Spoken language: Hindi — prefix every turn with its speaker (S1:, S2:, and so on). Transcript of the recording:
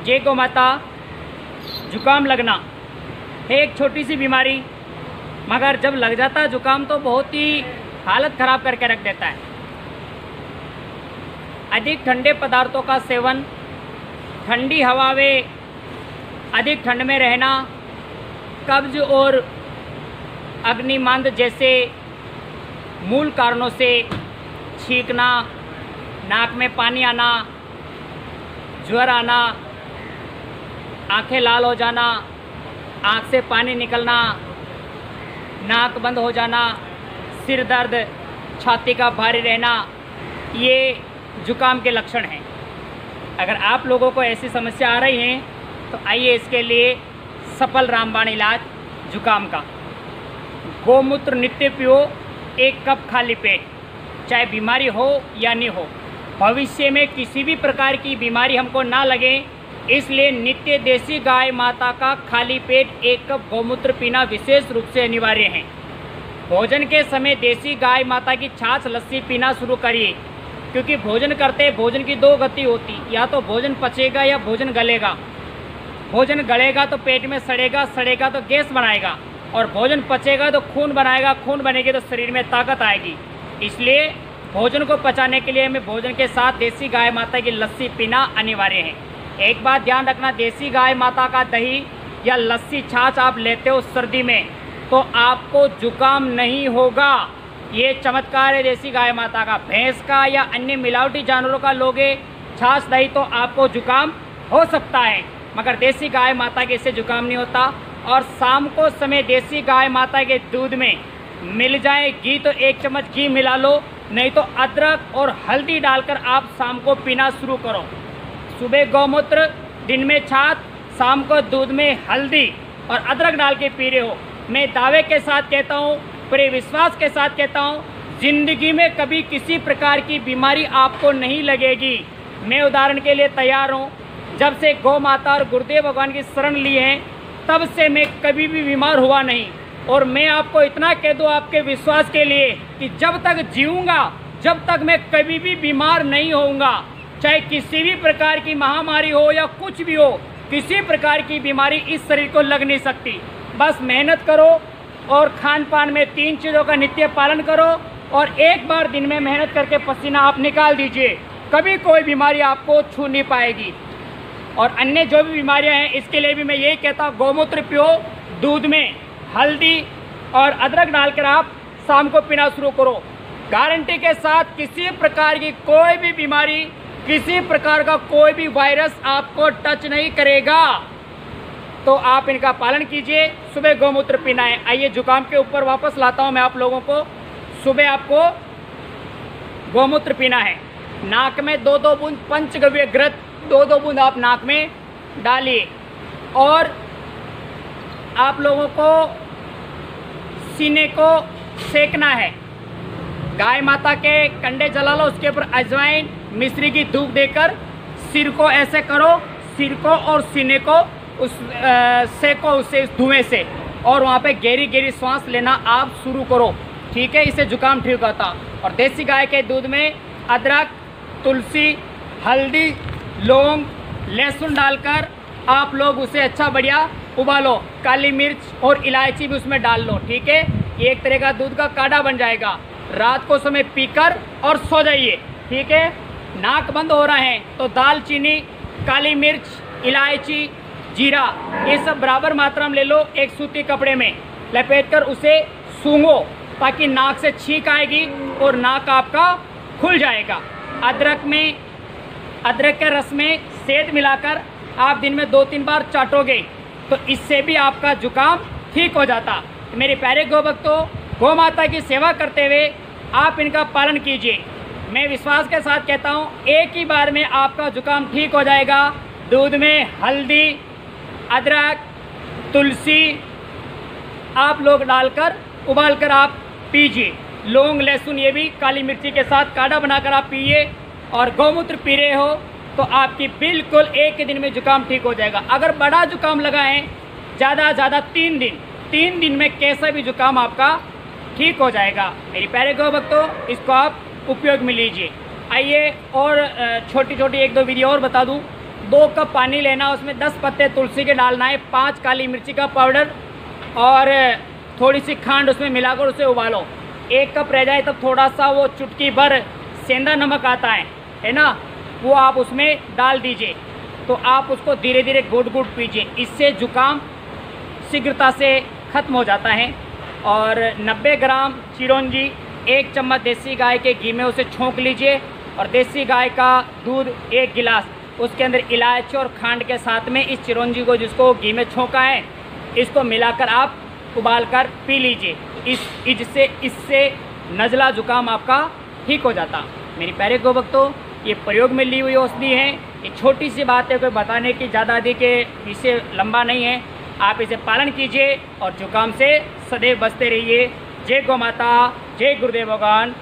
S1: जय गौ माता। जुकाम लगना है एक छोटी सी बीमारी, मगर जब लग जाता है जुकाम तो बहुत ही हालत ख़राब करके रख देता है। अधिक ठंडे पदार्थों का सेवन, ठंडी हवा में अधिक ठंड में रहना, कब्ज और अग्निमांद जैसे मूल कारणों से छींकना, नाक में पानी आना, ज्वर आना, आंखें लाल हो जाना, आंख से पानी निकलना, नाक बंद हो जाना, सिर दर्द, छाती का भारी रहना, ये जुकाम के लक्षण हैं। अगर आप लोगों को ऐसी समस्या आ रही है तो आइए इसके लिए सफल रामबाण इलाज जुकाम का। गोमूत्र नित्य पियो, 1 कप खाली पेट, चाहे बीमारी हो या नहीं हो। भविष्य में किसी भी प्रकार की बीमारी हमको ना लगे, इसलिए नित्य देसी गाय माता का खाली पेट 1 कप गोमूत्र पीना विशेष रूप से अनिवार्य है। भोजन के समय देसी गाय माता की छाछ लस्सी पीना शुरू करिए, क्योंकि भोजन करते भोजन की 2 गति होती, या तो भोजन पचेगा या भोजन गलेगा। भोजन गलेगा तो पेट में सड़ेगा, सड़ेगा तो गैस बनाएगा, और भोजन पचेगा तो खून बनाएगा, खून बनेगी तो शरीर में ताकत आएगी। इसलिए भोजन को पचाने के लिए हमें भोजन के साथ देसी गाय माता की लस्सी पीना अनिवार्य है। एक बात ध्यान रखना, देसी गाय माता का दही या लस्सी छाछ आप लेते हो सर्दी में तो आपको जुकाम नहीं होगा। ये चमत्कार है देसी गाय माता का। भैंस का या अन्य मिलावटी जानवरों का लोगे छाछ दही तो आपको जुकाम हो सकता है, मगर देसी गाय माता के इससे जुकाम नहीं होता। और शाम को समय देसी गाय माता के दूध में मिल जाए घी तो 1 चम्मच घी मिला लो, नहीं तो अदरक और हल्दी डालकर आप शाम को पीना शुरू करो। सुबह गौमूत्र, दिन में छाछ, शाम को दूध में हल्दी और अदरक डाल के पी रहे हो। मैं दावे के साथ कहता हूँ, पूरे विश्वास के साथ कहता हूँ, जिंदगी में कभी किसी प्रकार की बीमारी आपको नहीं लगेगी। मैं उदाहरण के लिए तैयार हूँ। जब से गौ माता और गुरुदेव भगवान की शरण ली है तब से मैं कभी भी बीमार हुआ नहीं। और मैं आपको इतना कह दूँ आपके विश्वास के लिए कि जब तक जीऊँगा जब तक मैं कभी भी बीमार नहीं होऊंगा। चाहे किसी भी प्रकार की महामारी हो या कुछ भी हो, किसी प्रकार की बीमारी इस शरीर को लग नहीं सकती। बस मेहनत करो और खान पान में 3 चीज़ों का नित्य पालन करो, और एक बार दिन में मेहनत करके पसीना आप निकाल दीजिए, कभी कोई बीमारी आपको छू नहीं पाएगी। और अन्य जो भी बीमारियां हैं इसके लिए भी मैं यही कहता हूँ, गोमूत्र पियो, दूध में हल्दी और अदरक डालकर आप शाम को पीना शुरू करो। गारंटी के साथ किसी प्रकार की कोई भी बीमारी, किसी प्रकार का कोई भी वायरस आपको टच नहीं करेगा। तो आप इनका पालन कीजिए। सुबह गोमूत्र पीना है। आइए जुकाम के ऊपर वापस लाता हूँ मैं आप लोगों को। सुबह आपको गोमूत्र पीना है। नाक में 2-2 बूंद पंचगव्य घृत 2-2 बूंद आप नाक में डालिए, और आप लोगों को सीने को सेकना है। गाय माता के कंडे जला लो, उसके ऊपर अजवाइन मिश्री की धूप देकर सिर को ऐसे करो, सिर को और सीने को उस सेको उससे, इस धुएं से, और वहाँ पे गहरी गहरी सांस लेना आप शुरू करो। ठीक है, इससे जुकाम ठीक होता। और देसी गाय के दूध में अदरक, तुलसी, हल्दी, लौंग, लहसुन डालकर आप लोग उसे अच्छा बढ़िया उबालो। काली मिर्च और इलायची भी उसमें डाल लो। ठीक है, ये एक तरह का दूध का काढ़ा बन जाएगा। रात को समय पीकर और सो जाइए। ठीक है, नाक बंद हो रहा है तो दालचीनी, काली मिर्च, इलायची, जीरा, ये सब बराबर मात्रा में ले लो। एक सूती कपड़े में लपेटकर उसे सूंघो, ताकि नाक से छींक आएगी और नाक आपका खुल जाएगा। अदरक के रस में शहद मिलाकर आप दिन में 2-3 बार चाटोगे तो इससे भी आपका जुकाम ठीक हो जाता। मेरे प्यारे गौ भक्तों, गौ माता की सेवा करते हुए आप इनका पालन कीजिए। मैं विश्वास के साथ कहता हूँ, एक ही बार में आपका जुकाम ठीक हो जाएगा। दूध में हल्दी, अदरक, तुलसी आप लोग डालकर उबालकर आप पीजिए। लौंग, लहसुन, ये भी काली मिर्ची के साथ काढ़ा बनाकर आप पिए। और गौमूत्र पी रहे हो तो आपकी बिल्कुल एक ही दिन में जुकाम ठीक हो जाएगा। अगर बड़ा जुकाम लगा है, ज़्यादा से ज़्यादा 3 दिन में कैसा भी जुकाम आपका ठीक हो जाएगा। मेरी प्यारे गौ भक्तों, इसको आप उपयोग में लीजिए। आइए और छोटी छोटी 1-2 वीडियो और बता दूं। 2 कप पानी लेना, उसमें 10 पत्ते तुलसी के डालना है, 5 काली मिर्ची का पाउडर और थोड़ी सी खांड उसमें मिलाकर उसे उबालो। 1 कप रह जाए तब थोड़ा सा वो चुटकी भर सेंधा नमक आता है ना, वो आप उसमें डाल दीजिए। तो आप उसको धीरे धीरे घुट घुट पीजिए, इससे जुकाम शीघ्रता से ख़त्म हो जाता है। और 90 ग्राम चिरौंजी 1 चम्मच देसी गाय के घी में उसे छोंक लीजिए और देसी गाय का दूध 1 गिलास, उसके अंदर इलायची और खांड के साथ में इस चिरौंजी को जिसको घी में छोंका है इसको मिलाकर आप उबाल कर पी लीजिए। इससे नज़ला जुकाम आपका ठीक हो जाता। मेरी प्यारे गो भक्तों, ये प्रयोग में ली हुई औषधि है, ये छोटी सी बात है, कोई बताने की ज़्यादा अधिक इसे लंबा नहीं है। आप इसे पालन कीजिए और जुकाम से सदैव बचते रहिए। जय गौ माता, जय गुरुदेव भगवान।